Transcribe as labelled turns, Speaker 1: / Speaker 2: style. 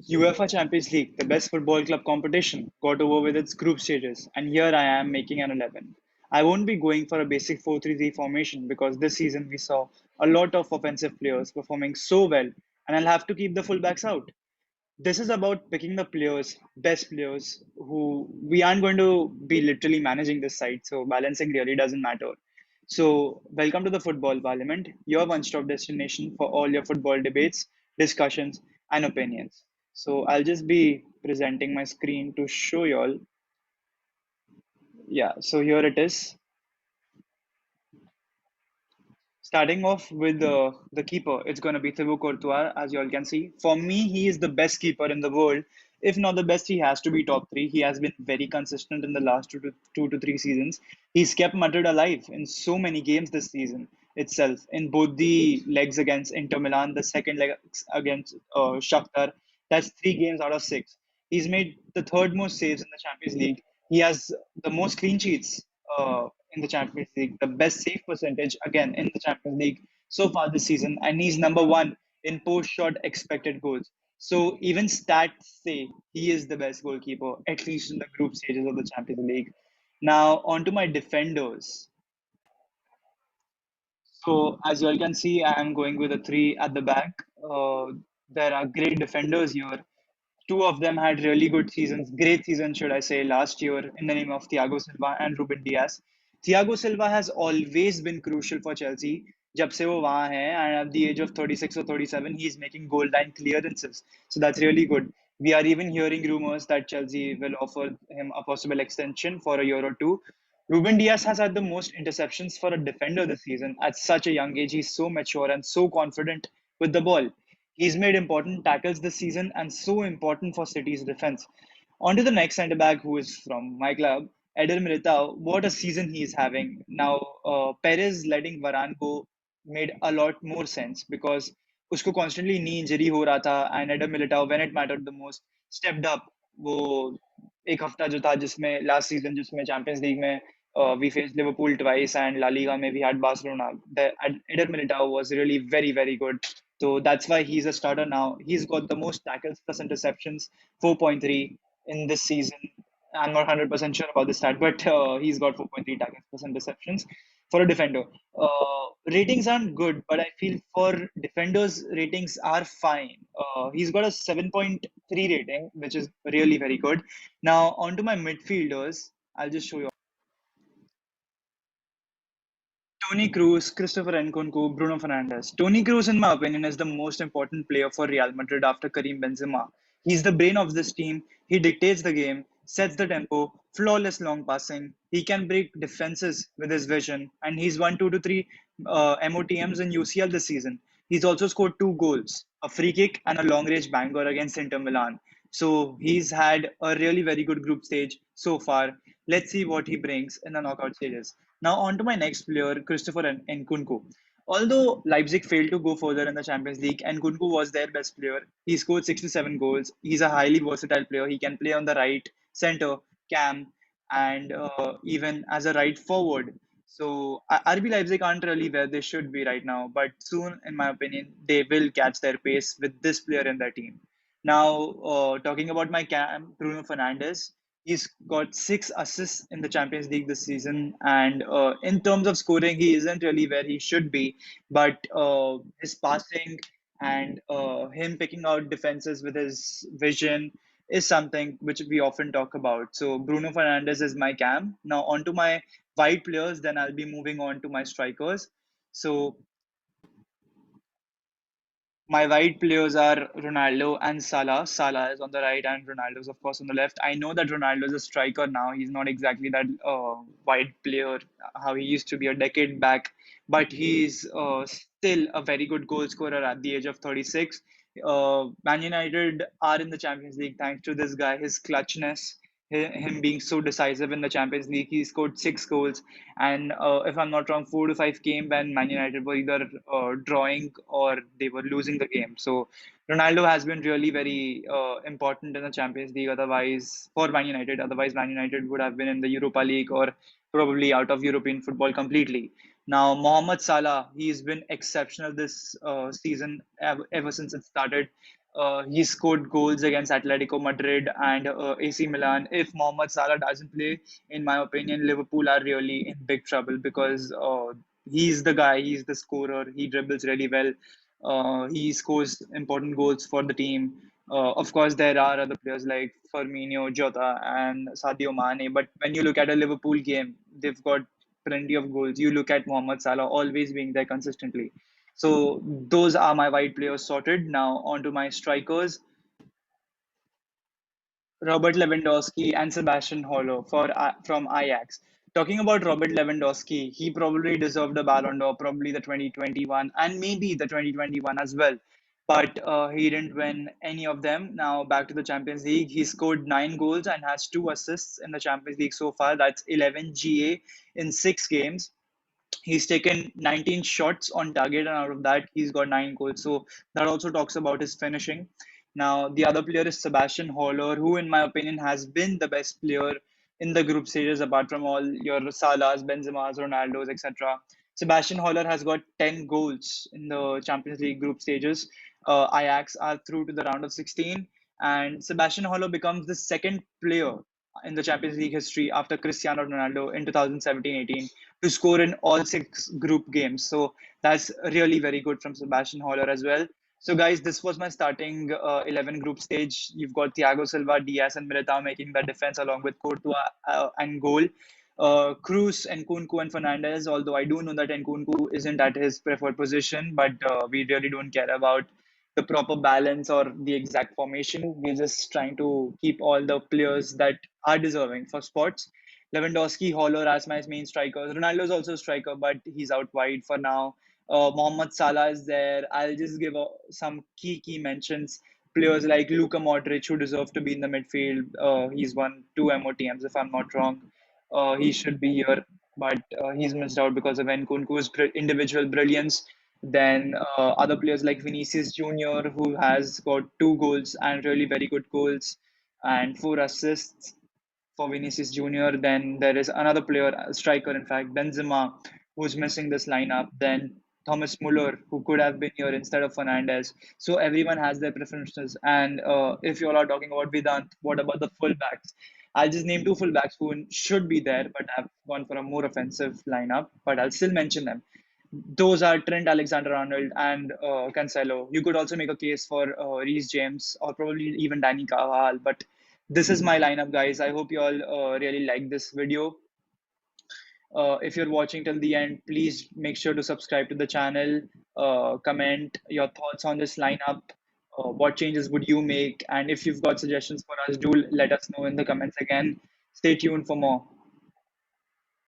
Speaker 1: UEFA Champions League, the best football club competition, got over with its group stages, and here I am making an 11. I won't be going for a basic 4-3-3 formation because this season we saw a lot of offensive players performing so well, and I'll have to keep the fullbacks out. This is about picking the players, best players, who we aren't going to be literally managing this side, so balancing really doesn't matter. So, welcome to the Football Parliament, your one stop destination for all your football debates, discussions, and opinions. So, I'll just be presenting my screen to show you all. Yeah, so here it is. Starting off with the keeper, it's going to be Thibaut Courtois, as you all can see. For me, he is the best keeper in the world. If not the best, he has to be top three. He has been very consistent in the last two to three seasons. He's kept Madrid alive in so many games this season itself. In both the legs against Inter Milan, the second leg against Shakhtar, that's 3 games out of 6. He's made the third most saves in the Champions League. He has the most clean sheets in the Champions League, the best save percentage again in the Champions League so far this season, and he's number one in post shot expected goals. So even stats say he is the best goalkeeper, at least in the group stages of the Champions League. Now on to my defenders. So as you all can see, I am going with a three at the back. There are great defenders here. Two of them had really good seasons, great seasons, should I say, last year in the name of Thiago Silva and Ruben Diaz. Thiago Silva has always been crucial for Chelsea. जब से वो वहाँ है, and at the age of 36 or 37, he is making goal line clearances. So that's really good. We are even hearing rumors that Chelsea will offer him a possible extension for a year or two. Ruben Diaz has had the most interceptions for a defender this season. At such a young age, he's so mature and so confident with the ball. He's made important tackles this season and so important for City's defense. On to the next centre back, who is from my club, Eder Militao. What a season he is having. Now, Perez letting Varane go made a lot more sense because उसको constantly knee injury हो रहा था, and Eder Militao, when it mattered the most, stepped up. वो एक हफ्ता जो था जिसमें लास्ट सीजन जिसमें चैंपियंस लीग में we faced Liverpool twice, and La Liga में we had Barcelona. Eder Militao was really very, very good. So that's why he's a starter now. He's got the most tackles plus interceptions, 4.3 in this season. I'm not 100% sure about the stat, but he's got 4.3 tackles plus interceptions for a defender. Ratings aren't good, but I feel for defenders, ratings are fine. He's got a 7.3 rating, which is really very good. Now, on to my midfielders. I'll just show you. Tony Cruz, Christopher Nkunku, Bruno Fernandes. Tony Cruz, in my opinion, is the most important player for Real Madrid after Karim Benzema. He's the brain of this team. He dictates the game, sets the tempo, flawless long passing. He can break defenses with his vision, and he's won 2 to 3 MOTMs in UCL this season. He's also scored 2 goals, a free kick and a long range banger against Inter Milan. So he's had a really very good group stage so far. Let's see what he brings in the knockout stages. Now on to my next player, Christopher Nkunku. Although Leipzig failed to go further in the Champions League, Nkunku was their best player. He scored 67 goals. He's a highly versatile player. He can play on the right, center, cam, and even as a right forward. So RB Leipzig aren't really where they should be right now, but soon, in my opinion, they will catch their pace with this player in their team. Now, talking about my cam, Bruno Fernandes, he's got 6 assists in the Champions League this season, and in terms of scoring, he isn't really where he should be. But his passing and him picking out defenses with his vision is something which we often talk about. So Bruno Fernandes is my cam. Now on to my wide players, then I'll be moving on to my strikers. So my wide players are Ronaldo and Salah. Salah is on the right and Ronaldo is, of course, on the left. I know that Ronaldo is a striker now. He's not exactly that wide player how he used to be a decade back, but he's still a very good goal scorer at the age of 36. Man United are in the Champions League thanks to this guy, his clutchness, him being so decisive in the Champions League. He scored 6 goals, and if I'm not wrong, 4 to 5 came when Man United were either drawing or they were losing the game. So Ronaldo has been really very important in the Champions League. Otherwise, for Man United, otherwise Man United would have been in the Europa League or probably out of European football completely. Now, Mohammed Salah, he's been exceptional this season ever since it started. He scored goals against Atletico Madrid and AC Milan. If Mohammed Salah doesn't play, in my opinion, Liverpool are really in big trouble because he's the guy, he's the scorer, he dribbles really well. He scores important goals for the team. Of course, there are other players like Firmino, Jota, and Sadio Mane. But when you look at a Liverpool game, they've got plenty of goals. You look at Mohamed Salah always being there consistently. So those are my wide players sorted. Now on to my strikers. Robert Lewandowski and Sebastian Haller from Ajax. Talking about Robert Lewandowski, he probably deserved a Ballon d'Or, probably the 2021 and maybe the 2021 as well. But he didn't win any of them. Now back to the Champions League. He scored 9 goals and has 2 assists in the Champions League so far. That's 11 GA in 6 games. He's taken 19 shots on target, and out of that, he's got 9 goals. So that also talks about his finishing. Now, the other player is Sebastian Haller, who, in my opinion, has been the best player in the group stages, apart from all your Salahs, Benzemas, Ronaldos, etc. Sebastian Haller has got 10 goals in the Champions League group stages. Ajax are through to the round of 16, and Sebastian Haller becomes the second player in the Champions League history after Cristiano Ronaldo in 2017-18 to score in all 6 group games. So that's really very good from Sebastian Haller as well. So guys, this was my starting 11 group stage. You've got Thiago Silva, Diaz, and Militao making the defense along with Courtois and goal. Cruz, Nkunku, and Fernandez. Although I do know that Nkunku isn't at his preferred position, but we really don't care about the proper balance or the exact formation. We're just trying to keep all the players that are deserving for spots. Lewandowski, Haller as my main strikers. Ronaldo is also a striker, but he's out wide for now. Mohamed Salah is there. I'll just give some key mentions. Players like Luka Modric, who deserve to be in the midfield. He's won 2 MOTMs, if I'm not wrong. He should be here, but he's missed out because of Nkunku's individual brilliance. Then other players like Vinicius Junior, who has got 2 goals and really very good goals and 4 assists for Vinicius Junior. Then there is another player, a striker, in fact, Benzema, who's missing this lineup. Then Thomas Muller, who could have been here instead of Fernandez. So everyone has their preferences. And if you all are talking about Vedant, what about the fullbacks? I'll just name 2 fullbacks who should be there, but have gone for a more offensive lineup. But I'll still mention them. Those are Trent Alexander-Arnold and Cancelo. You could also make a case for Reece James or probably even Danny Carvajal. But this is my lineup, guys. I hope you all really like this video. If you're watching till the end, please make sure to subscribe to the channel, comment your thoughts on this lineup. What changes would you make? And if you've got suggestions for us, do let us know in the comments again. Stay tuned for more.